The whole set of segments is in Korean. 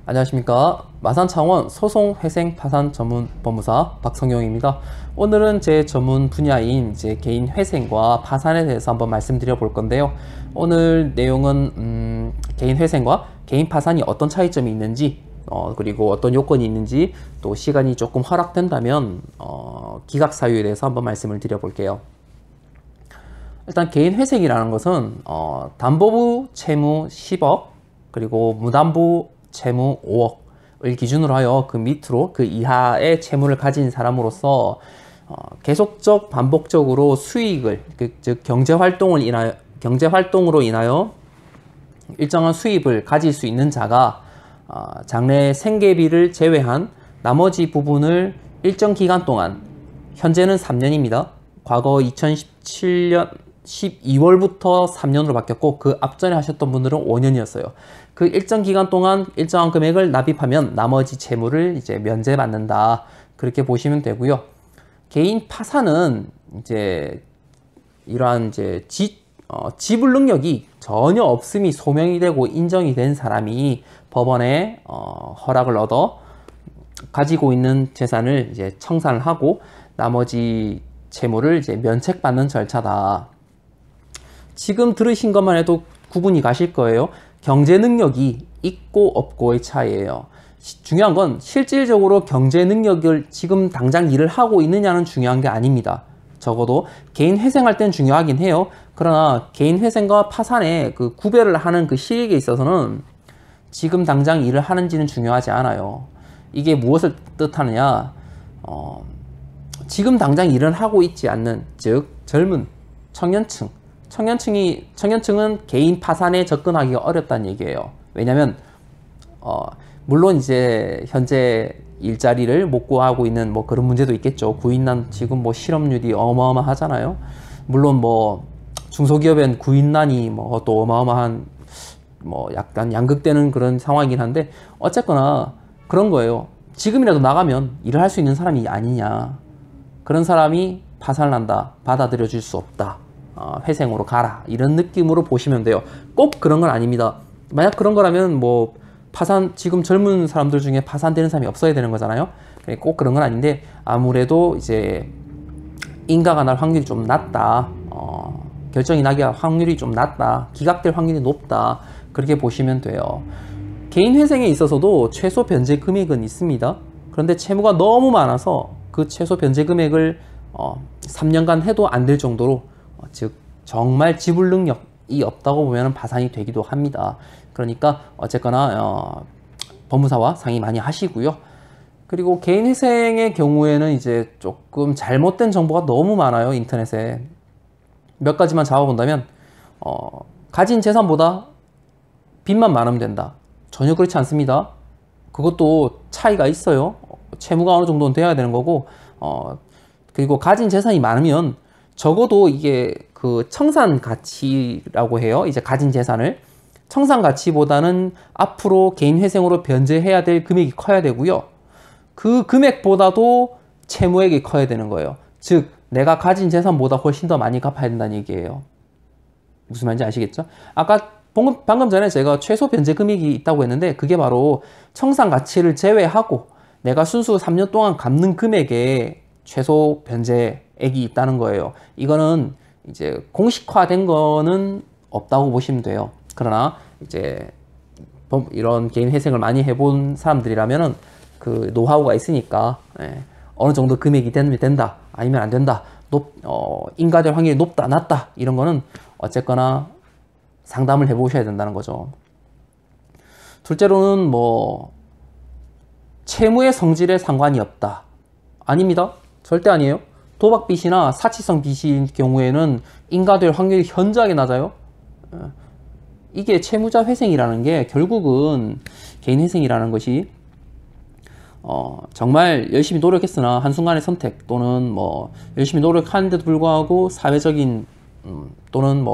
안녕하십니까. 마산창원 소송회생 파산 전문 법무사 박성용입니다. 오늘은 제 전문 분야인 개인 회생과 파산에 대해서 한번 말씀드려 볼 건데요. 오늘 내용은 개인 회생과 개인 파산이 어떤 차이점이 있는지, 그리고 어떤 요건이 있는지, 또 시간이 조금 허락된다면 기각 사유에 대해서 한번 말씀을 드려 볼게요. 일단 개인 회생이라는 것은 담보부 채무 10억 그리고 무담보 채무 5억을 기준으로 하여 그 밑으로 그 이하의 채무를 가진 사람으로서 계속적 반복적으로 수익을 즉 경제활동으로 인하여 일정한 수입을 가질 수 있는 자가 장래 생계비를 제외한 나머지 부분을 일정 기간 동안, 현재는 3년입니다. 과거 2017년 12월부터 3년으로 바뀌었고, 그 앞전에 하셨던 분들은 5년이었어요. 그 일정 기간 동안 일정한 금액을 납입하면 나머지 채무를 이제 면제받는다. 그렇게 보시면 되고요. 개인 파산은 이러한 지불 능력이 전혀 없음이 소명이 되고 인정이 된 사람이 법원에 허락을 얻어 가지고 있는 재산을 청산을 하고 나머지 채무를 면책받는 절차다. 지금 들으신 것만 해도 구분이 가실 거예요. 경제 능력이 있고 없고의 차이예요. 중요한 건 실질적으로 경제 능력을 지금 당장 일을 하고 있느냐는 중요한 게 아닙니다. 적어도 개인 회생할 땐 중요하긴 해요. 그러나 개인 회생과 파산의 그 구별을 하는 그 시기에 있어서는 지금 당장 일을 하는지는 중요하지 않아요. 이게 무엇을 뜻하느냐? 지금 당장 일을 하고 있지 않는, 즉 젊은 청년층은 개인 파산에 접근하기가 어렵다는 얘기예요. 왜냐면 물론 현재 일자리를 못 구하고 있는 그런 문제도 있겠죠. 구인난 지금 실업률이 어마어마하잖아요. 물론 중소기업엔 구인난이 또 어마어마한 약간 양극되는 그런 상황이긴 한데, 어쨌거나 그런 거예요. 지금이라도 나가면 일을 할 수 있는 사람이 아니냐. 그런 사람이 파산을 한다. 받아들여 줄 수 없다. 회생으로 가라. 이런 느낌으로 보시면 돼요. 꼭 그런 건 아닙니다. 만약 그런 거라면 파산, 지금 젊은 사람들 중에 파산되는 사람이 없어야 되는 거잖아요. 꼭 그런 건 아닌데, 아무래도 인가가 날 확률이 좀 낮다. 결정이 나기 확률이 좀 낮다. 기각될 확률이 높다. 그렇게 보시면 돼요. 개인 회생에 있어서도 최소 변제 금액은 있습니다. 그런데 채무가 너무 많아서 그 최소 변제 금액을 3년간 해도 안 될 정도로, 즉 정말 지불 능력이 없다고 보면 파산이 되기도 합니다. 그러니까 어쨌거나 법무사와 상의 많이 하시고요. 그리고 개인 회생의 경우에는 조금 잘못된 정보가 너무 많아요. 인터넷에 몇 가지만 잡아본다면, 가진 재산보다 빚만 많으면 된다. 전혀 그렇지 않습니다. 그것도 차이가 있어요. 채무가 어느 정도는 돼야 되는 거고, 그리고 가진 재산이 많으면 적어도 이게 그 청산 가치라고 해요. 가진 재산을 청산 가치보다는 앞으로 개인 회생으로 변제해야 될 금액이 커야 되고요. 그 금액보다도 채무액이 커야 되는 거예요. 즉 내가 가진 재산보다 훨씬 더 많이 갚아야 된다는 얘기예요. 무슨 말인지 아시겠죠? 아까 방금 전에 제가 최소 변제 금액이 있다고 했는데, 그게 바로 청산 가치를 제외하고 내가 순수 3년 동안 갚는 금액에 최소 변제액이 있다는 거예요. 이거는 공식화된 거는 없다고 보시면 돼요. 그러나 이런 개인 회생을 많이 해본 사람들이라면은 그 노하우가 있으니까, 어느 정도 금액이 되면 된다, 아니면 안 된다, 인가될 확률이 높다, 낮다, 이런 거는 어쨌거나 상담을 해보셔야 된다는 거죠. 둘째로는 채무의 성질에 상관이 없다. 아닙니다. 절대 아니에요. 도박 빚이나 사치성 빚인 경우에는 인가될 확률이 현저하게 낮아요. 이게 채무자 회생이라는 게 결국은 개인 회생이라는 것이 정말 열심히 노력했으나 한순간의 선택, 또는 열심히 노력하는데도 불구하고 사회적인 또는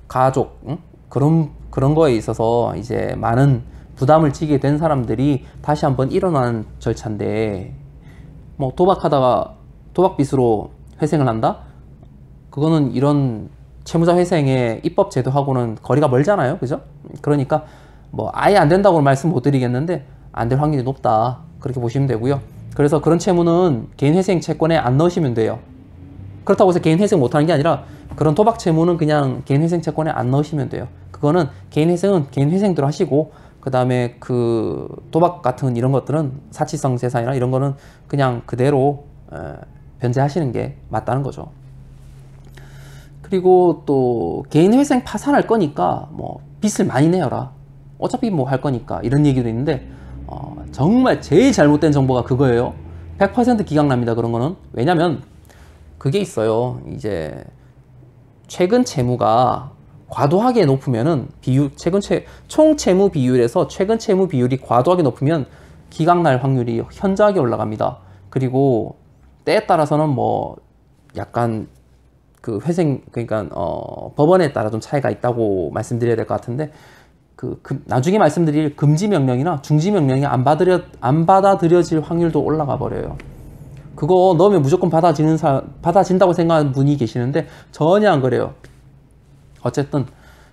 가족 그런 거에 있어서 많은 부담을 지게 된 사람들이 다시 한번 일어나는 절차인데, 도박하다가 도박빚으로 회생을 한다? 그거는 이런 채무자 회생의 입법 제도하고는 거리가 멀잖아요. 그죠? 그러니까 아예 안 된다고는 말씀 못 드리겠는데, 안 될 확률이 높다. 그렇게 보시면 되고요. 그래서 그런 채무는 개인회생 채권에 안 넣으시면 돼요. 그렇다고 해서 개인회생 못하는 게 아니라 그런 도박 채무는 그냥 개인회생 채권에 안 넣으시면 돼요. 그거는 개인회생은 개인회생대로 하시고, 그 다음에 그 도박 같은 이런 것들은 사치성 재산이나 이런 거는 그냥 그대로 변제하시는 게 맞다는 거죠. 그리고 또 개인회생 파산할 거니까 뭐 빚을 많이 내어라, 어차피 뭐 할 거니까, 이런 얘기도 있는데 정말 제일 잘못된 정보가 그거예요. 100% 기각납니다, 그런 거는. 왜냐면 그게 있어요. 이제 최근 채무가 과도하게 높으면은 총 채무 비율에서 최근 채무 비율이 과도하게 높으면 기각날 확률이 현저하게 올라갑니다. 그리고 때에 따라서는 뭐 약간 그 그러니까 법원에 따라 좀 차이가 있다고 말씀드려야 될 것 같은데, 나중에 말씀드릴 금지 명령이나 중지 명령이 안 받아들여질 확률도 올라가 버려요. 그거 넣으면 무조건 받아진다고 생각하는 분이 계시는데 전혀 안 그래요. 어쨌든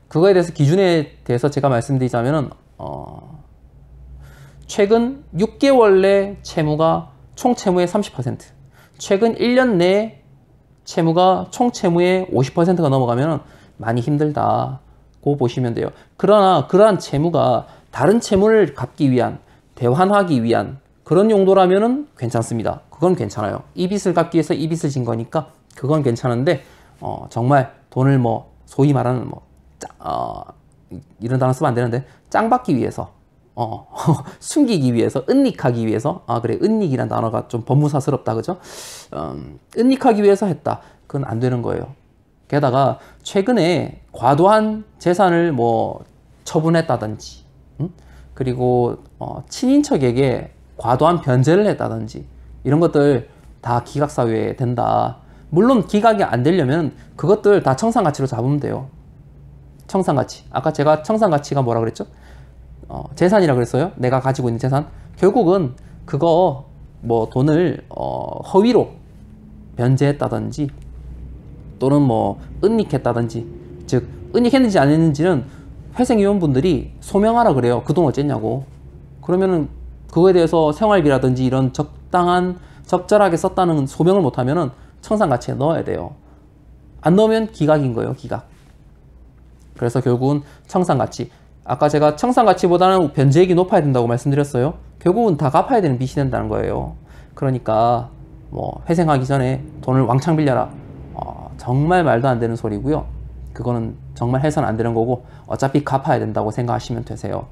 그거에 대해서 기준에 대해서 제가 말씀드리자면은 최근 6개월 내 채무가 총 채무의 30%, 최근 1년 내 채무가 총 채무의 50%가 넘어가면 많이 힘들다고 보시면 돼요. 그러나 그러한 채무가 다른 채무를 갚기 위한, 대환하기 위한 그런 용도라면은 괜찮습니다. 그건 괜찮아요. 이 빚을 갚기 위해서 이 빚을 진 거니까 그건 괜찮은데, 정말 돈을 뭐 소위 말하는 이런 단어 쓰면 안 되는데, 짱 받기 위해서, 숨기기 위해서, 은닉하기 위해서, 그래, 은닉이란 단어가 좀 법무사스럽다, 그죠? 은닉하기 위해서 했다. 그건 안 되는 거예요. 게다가 최근에 과도한 재산을 뭐 처분했다든지, 그리고 친인척에게 과도한 변제를 했다든지, 이런 것들 다 기각사유에 된다. 물론 기각이 안 되려면 그것들 다 청산가치로 잡으면 돼요. 청산가치. 아까 제가 청산가치가 뭐라 그랬죠? 재산이라 그랬어요. 내가 가지고 있는 재산. 결국은 그거 뭐 돈을 허위로 변제했다든지 또는 뭐 은닉했다든지, 즉 은닉했는지 안 했는지는 회생위원분들이 소명하라 그래요. 그 돈 어쨌냐고. 그러면은 그거에 대해서 생활비라든지 이런 적절하게 썼다는 소명을 못하면은 청산가치에 넣어야 돼요. 안 넣으면 기각인 거예요, 기각. 그래서 결국은 청산가치. 아까 제가 청산가치보다는 변제액이 높아야 된다고 말씀드렸어요. 결국은 다 갚아야 되는 빚이 된다는 거예요. 그러니까 뭐 회생하기 전에 돈을 왕창 빌려라. 정말 말도 안 되는 소리고요. 그거는 정말 해서는 안 되는 거고, 어차피 갚아야 된다고 생각하시면 되세요.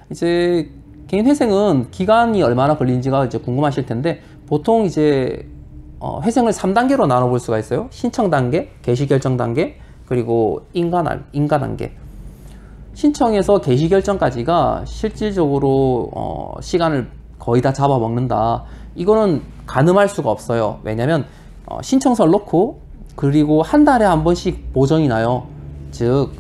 이제 개인 회생은 기간이 얼마나 걸리는지가 이제 궁금하실 텐데, 보통 이제 회생을 3단계로 나눠볼 수가 있어요. 신청 단계, 개시 결정 단계, 그리고 인가 단계. 신청에서 개시 결정까지가 실질적으로 시간을 거의 다 잡아먹는다. 이거는 가늠할 수가 없어요. 왜냐면 신청서를 넣고 그리고 한 달에 한 번씩 보정이 나요. 즉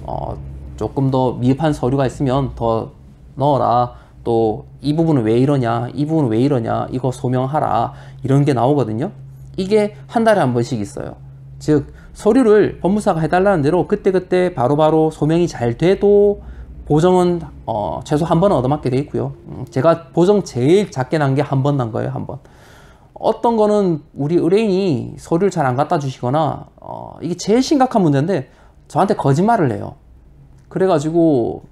조금 더 미흡한 서류가 있으면 더 넣어라. 또 이 부분은 왜 이러냐, 이 부분은 왜 이러냐, 이거 소명하라, 이런 게 나오거든요. 이게 한 달에 한 번씩 있어요. 즉 서류를 법무사가 해달라는 대로 그때그때 바로바로 소명이 잘 돼도 보정은 최소 한 번은 얻어맞게 돼 있고요. 제가 보정 제일 작게 난 게 한 번 난 거예요. 한 번. 어떤 거는 우리 의뢰인이 서류를 잘 안 갖다 주시거나 이게 제일 심각한 문제인데 저한테 거짓말을 해요. 그래가지고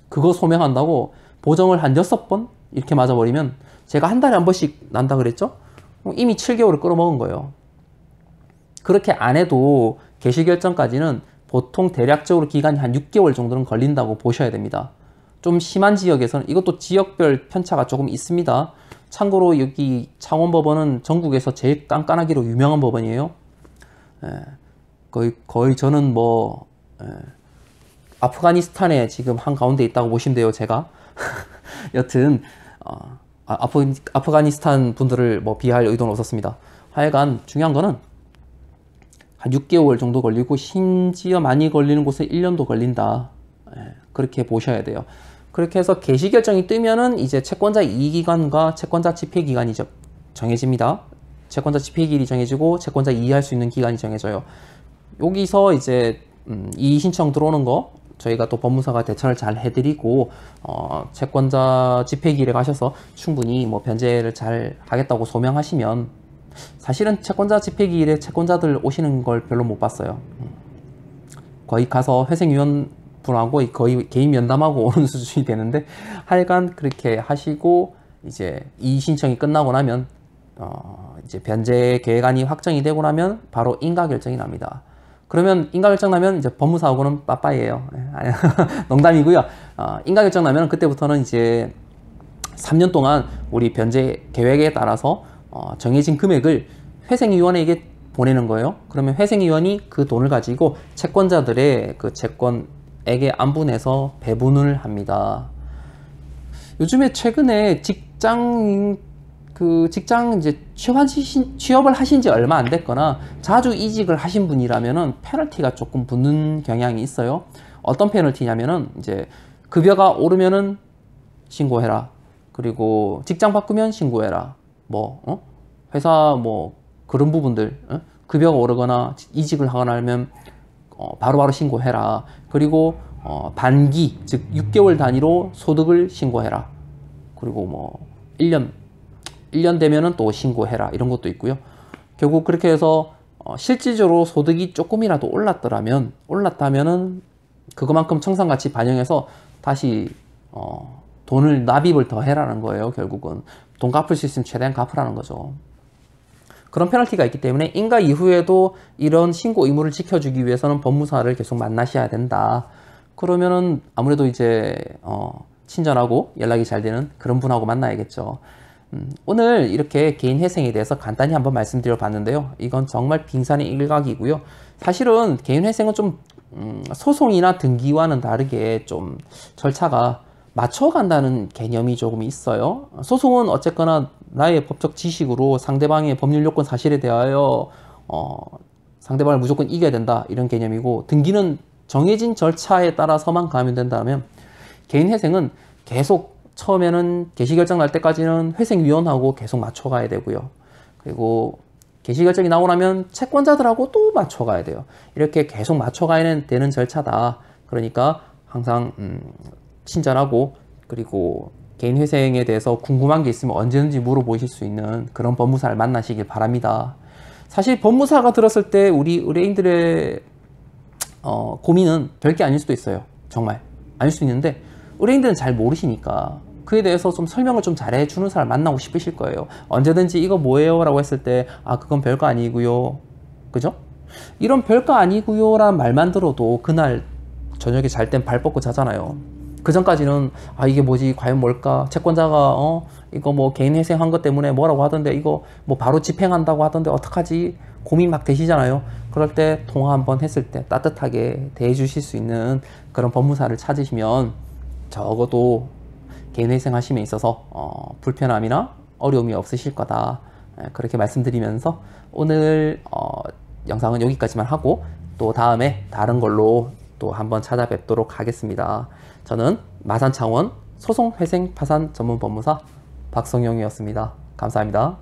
그거 소명한다고 보정을 한 6번 이렇게 맞아버리면, 제가 한 달에 한 번씩 난다 그랬죠? 이미 7개월을 끌어먹은 거예요. 그렇게 안 해도 개시 결정까지는 보통 대략적으로 기간이 한 6개월 정도는 걸린다고 보셔야 됩니다. 좀 심한 지역에서는, 이것도 지역별 편차가 조금 있습니다. 참고로 여기 창원법원은 전국에서 제일 깐깐하기로 유명한 법원이에요. 거의 저는 뭐 아프가니스탄에 지금 한가운데 있다고 보시면 돼요, 제가. 여튼 아프가니스탄 분들을 뭐 비하할 의도는 없었습니다. 하여간 중요한 거는 한 6개월 정도 걸리고, 심지어 많이 걸리는 곳에 1년도 걸린다. 그렇게 보셔야 돼요. 그렇게 해서 개시 결정이 뜨면은 이제 채권자 이의기간과 채권자 집행기간이 정해집니다. 채권자 집행기일이 정해지고 채권자 이의할 수 있는 기간이 정해져요. 여기서 이제 이의 신청 들어오는 거 저희가 또 법무사가 대처를 잘 해드리고 채권자 집행기일에 가셔서 충분히 뭐 변제를 잘 하겠다고 소명하시면, 사실은 채권자 집행기일에 채권자들 오시는 걸 별로 못 봤어요. 거의 가서 회생위원분하고 거의 개인 면담하고 오는 수준이 되는데, 하여간 그렇게 하시고 이제 이 신청이 끝나고 나면 이제 변제 계획안이 확정이 되고 나면 바로 인가 결정이 납니다. 그러면 인가 결정 나면 이제 법무사하고는 빠빠이예요. 농담이고요. 인가 결정 나면 그때부터는 이제 3년 동안 우리 변제 계획에 따라서 정해진 금액을 회생위원회에게 보내는 거예요. 그러면 회생위원이 그 돈을 가지고 채권자들의 그 채권에게 안분해서 배분을 합니다. 요즘에 최근에 직장 이제 취업을 하신 지 얼마 안 됐거나 자주 이직을 하신 분이라면은 페널티가 조금 붙는 경향이 있어요. 어떤 페널티냐면은 이제 급여가 오르면은 신고해라. 그리고 직장 바꾸면 신고해라. 회사 그런 부분들, 급여가 오르거나 이직을 하거나 하면 바로바로 신고해라. 그리고 반기, 즉 6개월 단위로 소득을 신고해라. 그리고 1년 되면은 또 신고해라. 이런 것도 있고요. 결국 그렇게 해서 실질적으로 소득이 조금이라도 올랐다면은 그것만큼 청산가치 반영해서 다시 돈을 납입을 더 해라는 거예요. 결국은 돈 갚을 수 있으면 최대한 갚으라는 거죠. 그런 페널티가 있기 때문에 인가 이후에도 이런 신고 의무를 지켜주기 위해서는 법무사를 계속 만나셔야 된다. 그러면은 아무래도 이제 친절하고 연락이 잘 되는 그런 분하고 만나야겠죠. 오늘 이렇게 개인회생에 대해서 간단히 한번 말씀드려 봤는데요. 이건 정말 빙산의 일각이고요. 사실은 개인회생은 좀 소송이나 등기와는 다르게 좀 절차가 맞춰간다는 개념이 조금 있어요. 소송은 어쨌거나 나의 법적 지식으로 상대방의 법률 요건 사실에 대하여 상대방을 무조건 이겨야 된다, 이런 개념이고, 등기는 정해진 절차에 따라서만 가면 된다면, 개인회생은 계속 처음에는 개시결정 날 때까지는 회생위원하고 계속 맞춰가야 되고요. 그리고 개시결정이 나오고 나면 채권자들하고 또 맞춰가야 돼요. 이렇게 계속 맞춰가야 되는 절차다. 그러니까 항상 친절하고, 그리고 개인회생에 대해서 궁금한 게 있으면 언제든지 물어보실 수 있는 그런 법무사를 만나시길 바랍니다. 사실 법무사가 들었을 때 우리 의뢰인들의 고민은 별게 아닐 수도 있어요. 정말 아닐 수 있는데, 의뢰인들은 잘 모르시니까 그에 대해서 좀 설명을 좀 잘해주는 사람 만나고 싶으실 거예요. 언제든지 이거 뭐예요? 라고 했을 때, 그건 별거 아니고요. 그죠? 이런 별거 아니고요 라는 말만 들어도 그날 저녁에 잘 땐 발 뻗고 자잖아요. 그 전까지는 이게 뭐지? 과연 뭘까? 채권자가 이거 개인회생 한 것 때문에 뭐라고 하던데, 이거 바로 집행한다고 하던데 어떡하지? 고민 막 되시잖아요. 그럴 때 통화 한번 했을 때 따뜻하게 대해 주실 수 있는 그런 법무사를 찾으시면 적어도 개인회생 하심에 있어서 불편함이나 어려움이 없으실 거다. 그렇게 말씀드리면서 오늘 영상은 여기까지만 하고, 또 다음에 다른 걸로 또 한번 찾아뵙도록 하겠습니다. 저는 마산창원 소송회생 파산 전문 법무사 박성용이었습니다. 감사합니다.